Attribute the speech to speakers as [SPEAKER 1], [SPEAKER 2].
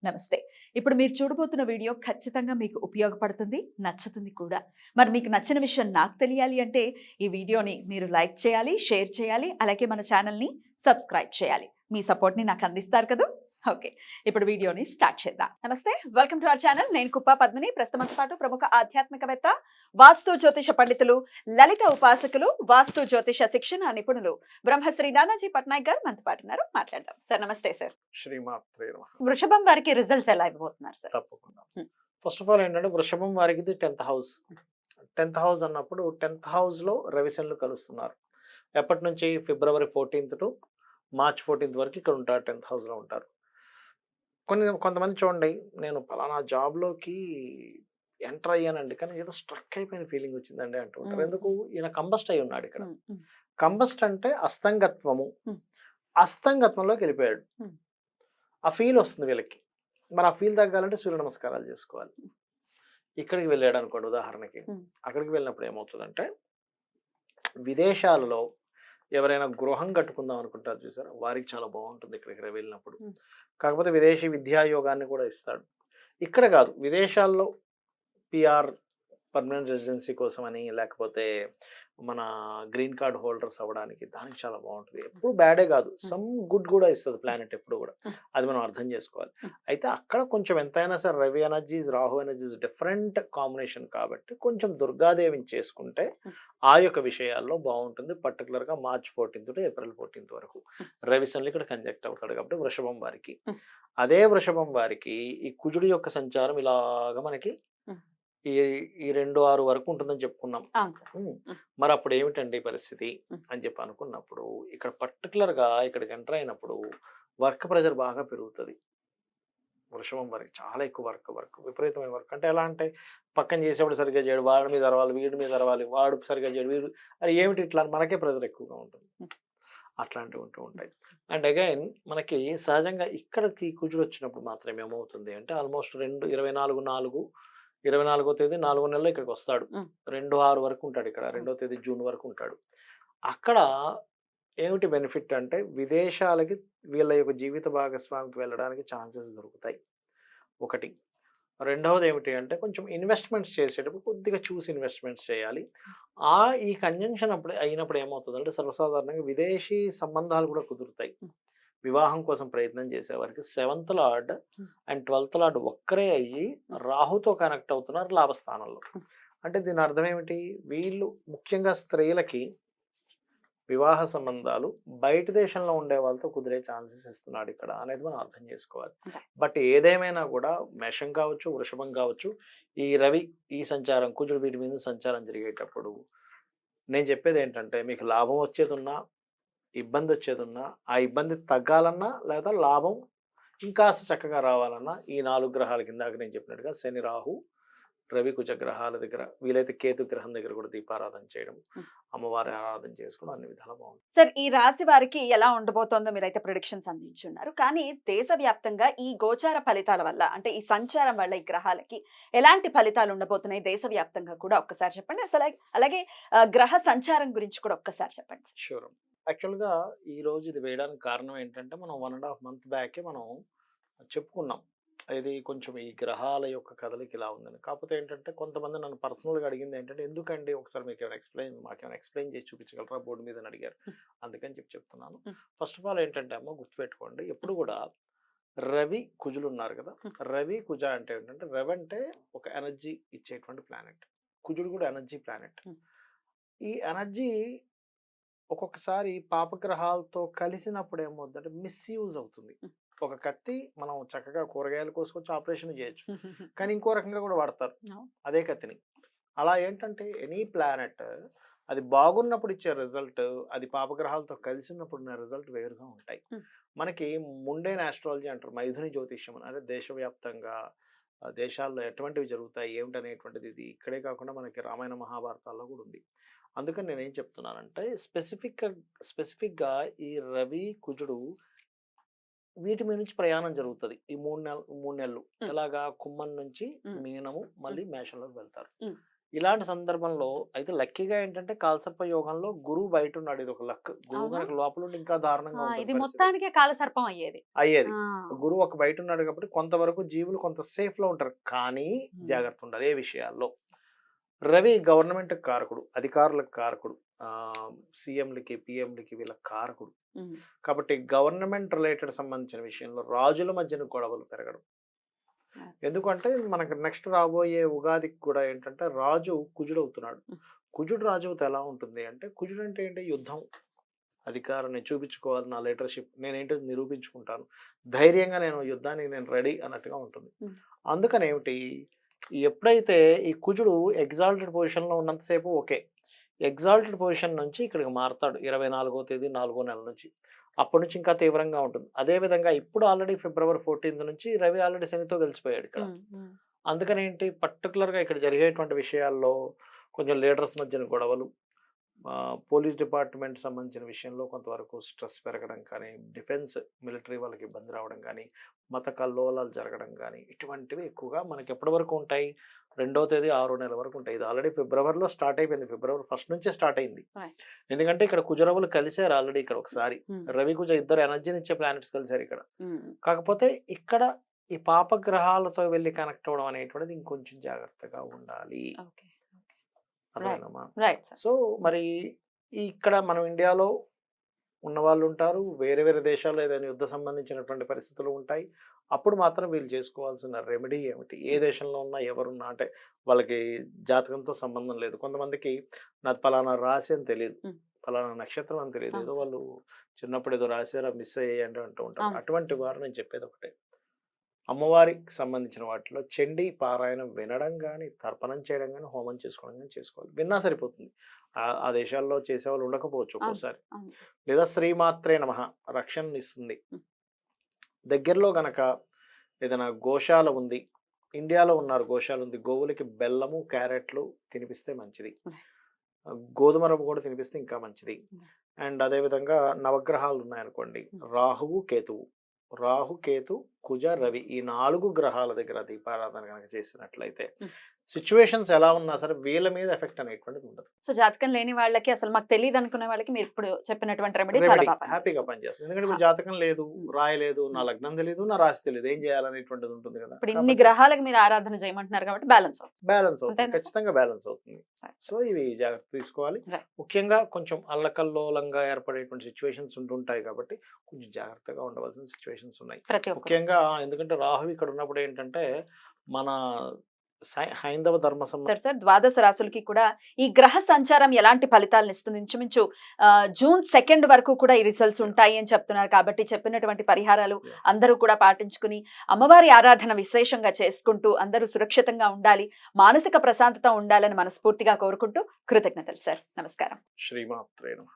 [SPEAKER 1] నమస్తే. ఇప్పుడు మీరు చూడబోతున్న వీడియో ఖచ్చితంగా మీకు ఉపయోగపడుతుంది, నచ్చుతుంది కూడా. మరి మీకు నచ్చిన విషయం నాకు తెలియాలి అంటే ఈ వీడియోని మీరు లైక్ చేయాలి, షేర్ చేయాలి, అలాగే మన ఛానల్‌ని సబ్స్క్రైబ్ చేయాలి. మీ సపోర్ట్‌ని నాకు అందిస్తారు కదూ! ఓకే. ఇప్పుడు వీడియోని స్టార్ట్ చేద్దాం. నమస్తే. Welcome to our channel. నేను కుప్ప పద్మిని. ప్రస్తుతంతో పాటు ప్రముఖ ఆధ్యాత్మికవేత్త, వాస్తు జ్యోతిష పండితులు, లలిత ఉపాసకులు, వాస్తు జ్యోతిష శిక్షణ నిపుణులు బ్రహ్మశ్రీ నానాజీ పట్నాయక్ గారు మనతో పాటు ఉన్నారు. మాట్లాడదాం. సార్ నమస్తే సార్.
[SPEAKER 2] శ్రీమాత్రే నమః.
[SPEAKER 1] వృషభం వారికి రిజల్ట్స్ ఎలా ఇవ్వబోతున్నారు సార్?
[SPEAKER 2] తప్పకుండా. ఫస్ట్ ఆఫ్ ఆల్ ఏంటంటే వృషభం వారికి ఇది 10th హౌస్. 10th హౌస్ అన్నప్పుడు 10th హౌస్లో రవిశనులు కలుస్తున్నారు. ఎప్పటి నుంచి ఫిబ్రవరి 14th టు మార్చ్ 14th వరకు ఇక్కడ ఉంటారు. 10th హౌస్లో ఉంటారు. కొంతమంది చూడండి, నేను పలానా జాబ్లోకి ఎంటర్ అయ్యానండి, కానీ ఏదో స్ట్రక్ అయిపోయిన ఫీలింగ్ వచ్చిందండి అంటూ ఉంటారు. ఎందుకు? ఈయన కంబస్ట్ అయి ఉన్నాడు ఇక్కడ. కంబస్ట్ అంటే అస్తంగత్వము. అస్తంగత్వంలోకి వెళ్ళిపోయాడు. ఆ ఫీల్ వస్తుంది వీళ్ళకి. మరి ఆ ఫీల్ తగ్గాలంటే సూర్య నమస్కారాలు చేసుకోవాలి. ఇక్కడికి వెళ్ళాడు అనుకోండి ఉదాహరణకి, అక్కడికి వెళ్ళినప్పుడు ఏమవుతుందంటే, విదేశాలలో ఎవరైనా గృహం కట్టుకుందాం అనుకుంటారు చూసారా, వారికి చాలా బాగుంటుంది ఇక్కడికి వెళ్ళినప్పుడు. కాకపోతే విదేశీ విద్యాయోగాన్ని కూడా ఇస్తాడు. ఇక్కడ కాదు, విదేశాల్లో పిఆర్ పర్మనెంట్ రెసిడెన్సీ కోసం అని, లేకపోతే మన గ్రీన్ కార్డ్ హోల్డర్స్ అవ్వడానికి, దానికి చాలా బాగుంటుంది. ఎప్పుడు బ్యాడే కాదు, సమ్ గుడ్ కూడా ఇస్తుంది ప్లానెట్ ఎప్పుడు కూడా. అది మనం అర్థం చేసుకోవాలి. అయితే అక్కడ కొంచెం ఎంతైనా సరే Ravi energies, Rahu energies different combination కాబట్టి కొంచెం దుర్గాదేవిని చేసుకుంటే ఆ యొక్క విషయాల్లో బాగుంటుంది. పర్టికులర్గా March 14th to April 14th వరకు రవిశనులు ఇక్కడ కంజెక్ట్ అవుతాడు కాబట్టి వృషభం వారికి. అదే వృషభం వారికి ఈ కుజుడి యొక్క సంచారం ఇలాగా మనకి ఈ 2-6 వరకు ఉంటుందని చెప్పుకున్నాం. మరి అప్పుడు ఏమిటండి పరిస్థితి అని చెప్పి అనుకున్నప్పుడు, ఇక్కడ పర్టికులర్గా ఇక్కడికి ఎంటర్ అయినప్పుడు వర్క్ ప్రెషర్ బాగా పెరుగుతుంది. వృషభం వారికి చాలా ఎక్కువ వర్క్ విపరీతమైన వర్క్. అంటే ఎలా అంటే, పక్కన చేసేవాడు సరిగ్గా చేయడు, వాడి మీద అరవాలి, వీడి మీద అరవాలి, వాడు సరిగ్గా చేయడు, వీడు అది ఏమిటి ఇట్లా, మనకే ప్రెషర్ ఎక్కువగా ఉంటుంది. అట్లాంటివి ఉంటూ ఉంటాయి. అండ్ అగైన్ మనకి సహజంగా ఇక్కడికి కుజుడు వచ్చినప్పుడు మాత్రం ఏమవుతుంది అంటే, ఆల్మోస్ట్ 24వ తేదీ 4వ నెలలో ఇక్కడికి వస్తాడు. 2-6 వరకు ఉంటాడు ఇక్కడ. 2వ తేదీ జూన్ వరకు ఉంటాడు. అక్కడ ఏమిటి బెనిఫిట్ అంటే, విదేశాలకి వీళ్ళ యొక్క జీవిత భాగస్వామికి వెళ్ళడానికి ఛాన్సెస్ దొరుకుతాయి. ఒకటి. రెండవది ఏమిటి అంటే, కొంచెం ఇన్వెస్ట్మెంట్స్ చేసేటప్పుడు కొద్దిగా చూసి ఇన్వెస్ట్మెంట్స్ చేయాలి. ఈ కంజంక్షన్ అయినప్పుడు ఏమవుతుందంటే, సర్వసాధారణంగా విదేశీ సంబంధాలు కూడా కుదురుతాయి. వివాహం కోసం ప్రయత్నం చేసేవారికి 7th lord and 12th lord ఒక్కరే అయ్యి రాహుతో కనెక్ట్ అవుతున్నారు లాభస్థానంలో. అంటే దీని అర్థం ఏమిటి? వీళ్ళు ముఖ్యంగా స్త్రీలకి వివాహ సంబంధాలు బయట దేశంలో ఉండే వాళ్ళతో కుదిరే ఛాన్సెస్ ఇస్తున్నాడు ఇక్కడ అనేది మనం అర్థం చేసుకోవాలి. బట్ ఏదేమైనా కూడా మేషం కావచ్చు, వృషభం కావచ్చు, ఈ రవి ఈ సంచారం, కుజుడు వీటి మీద సంచారం జరిగేటప్పుడు నేను చెప్పేది ఏంటంటే, మీకు లాభం వచ్చేది ఉన్నా, ఇబ్బంది వచ్చేది ఉన్నా, ఆ ఇబ్బంది తగ్గాలన్నా లేదా లాభం ఇంకాస్త చక్కగా రావాలన్నా ఈ 4 గ్రహాల కింద నేను చెప్పినట్టుగా శని, రాహు, రవి, కుజ గ్రహాల దగ్గర, వీలైతే కేతు గ్రహం దగ్గర కూడా దీపారాధన చేయడం, అమ్మవారి ఆరాధన చేసుకోవడం అన్ని విధాలు బాగుంటుంది.
[SPEAKER 1] సార్, ఈ రాశి వారికి ఎలా ఉండబోతోందో మీరైతే ప్రిడిక్షన్స్ అందించున్నారు. కానీ దేశవ్యాప్తంగా ఈ గోచార ఫలితాల వల్ల, అంటే ఈ సంచారం వల్ల ఈ గ్రహాలకి ఎలాంటి ఫలితాలు ఉండబోతున్నాయి దేశవ్యాప్తంగా కూడా ఒక్కసారి చెప్పండి. అసలు అలాగే గ్రహ సంచారం గురించి కూడా ఒక్కసారి చెప్పండి.
[SPEAKER 2] షూర్. యాక్చువల్గా ఈ రోజు ఇది వేయడానికి కారణం ఏంటంటే, మనం 1.5 month బ్యాకే మనం చెప్పుకున్నాం ఇది కొంచెం ఈ గ్రహాల యొక్క కదలిక ఇలా ఉందని. కాకపోతే ఏంటంటే, కొంతమంది నన్ను పర్సనల్గా అడిగింది ఏంటంటే, ఎందుకండి ఒకసారి మాకేమైనా ఎక్స్ప్లెయిన్ చేసి చూపించగలరా బోర్డు మీద అని అడిగారు. అందుకని చెప్తున్నాను. ఫస్ట్ ఆఫ్ ఆల్ ఏంటంటే అమ్మ, గుర్తుపెట్టుకోండి, ఎప్పుడు కూడా రవి కుజులు ఉన్నారు కదా, రవి కుజ అంటే ఏంటంటే, రవి అంటే ఒక ఎనర్జీ ఇచ్చేటువంటి ప్లానెట్, కుజుడు కూడా ఎనర్జీ ప్లానెట్. ఈ ఎనర్జీ ఒక్కొక్కసారి పాపగ్రహాలతో కలిసినప్పుడు ఏమవుతుందంటే మిస్యూజ్ అవుతుంది. ఒక కత్తి మనం చక్కగా కూరగాయలు కోసుకొచ్చి ఆపరేషన్ చేయొచ్చు, కానీ ఇంకో రకంగా కూడా వాడతారు అదే కత్తిని. అలా ఏంటంటే ఎనీ ప్లానెట్ అది బాగున్నప్పుడు ఇచ్చే రిజల్ట్, అది పాపగ్రహాలతో కలిసినప్పుడు ఉన్న రిజల్ట్ వేరుగా ఉంటాయి. మనకి ముండేన్ ఆస్ట్రాలజీ అంటారు, మైథుని జ్యోతిష్యం, అంటే దేశవ్యాప్తంగా దేశాల్లో ఎటువంటివి జరుగుతాయి ఏమిటనేటువంటిది ఇది ఇక్కడే కాకుండా మనకి రామాయణ మహాభారతాల్లో కూడా ఉంది. అందుకని నేనేం చెప్తున్నానంటే, స్పెసిఫిక్గా ఈ రవి కుజుడు వీటి మీద నుంచి ప్రయాణం జరుగుతుంది ఈ 3 నెలలు. ఎలాగా? కుంభం నుంచి మీనము, మళ్ళీ మేషంలోకి వెళ్తారు. ఇలాంటి సందర్భంలో అయితే లక్కీగా ఏంటంటే కాలసర్ప యోగంలో గురువు బయట ఉన్నాడు, ఇది ఒక లక్. గురువు
[SPEAKER 3] అవునా?
[SPEAKER 2] కనుక లోపల ఉండి ఇంకా దారుణంగా
[SPEAKER 3] ఇది
[SPEAKER 2] ఉంటుంది పరిస్థితి.
[SPEAKER 3] మొత్తానికే కాలసర్పం అయ్యేది.
[SPEAKER 2] అయ్యేది.
[SPEAKER 3] ఆ,
[SPEAKER 2] గురువు ఒక బయట ఉన్నాడు కాబట్టి కొంతవరకు జీవులు కొంత సేఫ్ లో ఉంటారు, కానీ జాగ్రత్త ఉండాలి ఏ విషయాల్లో. రవి గవర్నమెంట్ కారకుడు, అధికారులకు కారకుడు, సీఎంలకి పిఎంలకి వీళ్ళ కారకుడు.
[SPEAKER 3] ఉమ్,
[SPEAKER 2] కాబట్టి గవర్నమెంట్ రిలేటెడ్ సంబంధించిన విషయంలో రాజుల మధ్యన గొడవలు పెరగడం. ఎందుకంటే మనకు నెక్స్ట్ రాబోయే ఉగాదికి కూడా ఏంటంటే రాజు కుజుడు అవుతున్నాడు. కుజుడు రాజు అవుతే ఎలా ఉంటుంది అంటే, కుజుడు అంటే ఏంటి, యుద్ధం, అధికారాన్ని చూపించుకోవాలి, నా లీడర్షిప్ నేనేంటో నిరూపించుకుంటాను, ధైర్యంగా నేను యుద్ధానికి నేను రెడీ అన్నట్టుగా ఉంటుంది. అందుకని ఏమిటి, ఎప్పుడైతే ఈ కుజుడు ఎగ్జాల్టెడ్ పొజిషన్లో ఉన్నంతసేపు ఓకే, ఎగ్జాల్టెడ్ పొజిషన్ నుంచి ఇక్కడికి మారుతాడు 24వ తేదీ 4వ నెల నుంచి, అప్పటి నుంచి ఇంకా తీవ్రంగా ఉంటుంది. అదేవిధంగా ఇప్పుడు ఆల్రెడీ ఫిబ్రవరి 14th నుంచి రవి ఆల్రెడీ శనితో కలిసిపోయాడు ఇక్కడ. అందుకని ఏంటి, పర్టికులర్గా ఇక్కడ జరిగేటువంటి విషయాల్లో కొంచెం లీడర్స్ మధ్యన గొడవలు, పోలీస్ డిపార్ట్మెంట్ సంబంధించిన విషయంలో కొంతవరకు స్ట్రెస్ పెరగడం కానీ, డిఫెన్స్ మిలిటరీ వాళ్ళకి ఇబ్బంది రావడం కానీ, మత కల్లోలాలు జరగడం కానీ, ఇటువంటివి ఎక్కువగా మనకి ఎప్పటి వరకు ఉంటాయి, 2వ తేదీ 6వ నెల వరకు ఉంటాయి. ఇది ఆల్రెడీ ఫిబ్రవరిలో స్టార్ట్ అయిపోయింది, ఫిబ్రవరి 1st నుంచే స్టార్ట్ అయింది. ఎందుకంటే ఇక్కడ కుజరవులు కలిసారు ఆల్రెడీ ఇక్కడ ఒకసారి, రవి కుజ ఇద్దరు ఎనర్జీని ఇచ్చే ప్లానెట్స్ కలిసారు ఇక్కడ. కాకపోతే ఇక్కడ ఈ పాపగ్రహాలతో వెళ్ళి కనెక్ట్ అవ్వడం అనేటువంటిది ఇంకొంచెం జాగ్రత్తగా ఉండాలి. అర్థమైందమ్మా? సో మరి ఇక్కడ మనం ఇండియాలో ఉన్న వాళ్ళు ఉంటారు, వేరే వేరే దేశాల్లో ఏదైనా యుద్ధ సంబంధించినటువంటి పరిస్థితులు ఉంటాయి. అప్పుడు మాత్రం వీళ్ళు చేసుకోవాల్సిన రెమెడీ ఏమిటి, ఏ దేశంలో ఉన్నా ఎవరున్నా అంటే వాళ్ళకి జాతకంతో సంబంధం లేదు. కొంతమందికి నాది పలానా రాశి అని తెలియదు, పలానా నక్షత్రం అని తెలియదు, ఏదో వాళ్ళు చిన్నప్పుడు ఏదో రాశారా మిస్ అయ్యాయంటే అంటూ ఉంటారు. అటువంటి వారు నేను చెప్పేది ఒకటే, అమ్మవారికి సంబంధించిన వాటిలో చండీ పారాయణం వినడం కానీ, తర్పణం చేయడం కానీ, హోమం చేసుకోవడం కానీ చేసుకోవాలి. విన్నా సరిపోతుంది. ఆ దేశాల్లో చేసేవాళ్ళు ఉండకపోవచ్చు ఒక్కోసారి. లేదా శ్రీమాత్రే నమః రక్షణ ఇస్తుంది. దగ్గరలో గనక ఏదైనా గోశాల ఉంది, ఇండియాలో ఉన్నారు గోశాల ఉంది, గోవులకి బెల్లము క్యారెట్లు తినిపిస్తే మంచిది, గోధుమ రవ్వ కూడా తినిపిస్తే ఇంకా మంచిది. అండ్ అదేవిధంగా నవగ్రహాలు ఉన్నాయనుకోండి, రాహువు కేతువు, రాహు కేతు కుజ రవి, ఈ 4 గ్రహాల దగ్గర దీపారాధన కనుక చేసినట్లయితే సిచ్యువేషన్స్ ఎలా ఉన్నా సరే వీళ్ళ మీద ఎఫెక్ట్ అనేటువంటిది ఉండదు.
[SPEAKER 3] సో జాతకం లేని వాళ్ళకి, అసలు మాకు తెలియదు అనుకునే వాళ్ళకి మీరు ఇప్పుడు చెప్పినటువంటి రెమెడీ చాలా బాగా
[SPEAKER 2] హ్యాపీగా పనిచేస్తుంది. ఎందుకంటే ఇప్పుడు జాతకం లేదు, రాయలేదు, నా లగ్నం తెలియదు, నా రాశి తెలియదు, ఏం చేయాలనేటువంటిది ఉంటుంది కదా.
[SPEAKER 3] ఇప్పుడు ఇన్ని గ్రహాలకు మీరు ఆరాధన చేయమంటున్నారు కాబట్టి బ్యాలెన్స్
[SPEAKER 2] అవుతుంది, ఖచ్చితంగా బ్యాలెన్స్ అవుతుంది. సో ఇవి జాగ్రత్త తీసుకోవాలి. ముఖ్యంగా కొంచెం అల్లకల్లోలంగా ఏర్పడేటువంటి సిచ్యువేషన్స్ ఉంటుంటాయి కాబట్టి కొంచెం జాగ్రత్తగా ఉండవలసిన సిచ్యువేషన్స్ ఉన్నాయి ముఖ్యంగా. ఎందుకంటే రాహు ఇక్కడ ఉన్నప్పుడు ఏంటంటే మన హైందవ ధర్మ
[SPEAKER 3] సార్, ద్వాదశ రాశులకి కూడా ఈ గ్రహ సంచారం ఎలాంటి ఫలితాలను ఇస్తుంది? ఇంచుమించు June 2 వరకు కూడా ఈ రిజల్ట్స్ ఉంటాయి అని చెప్తున్నారు. కాబట్టి చెప్పినటువంటి పరిహారాలు అందరూ కూడా పాటించుకుని అమ్మవారి ఆరాధన విశేషంగా చేసుకుంటూ అందరూ సురక్షితంగా ఉండాలి, మానసిక ప్రశాంతత ఉండాలని మనస్ఫూర్తిగా కోరుకుంటూ కృతజ్ఞతలు సార్. నమస్కారం.
[SPEAKER 2] శ్రీమాత్రే నమః.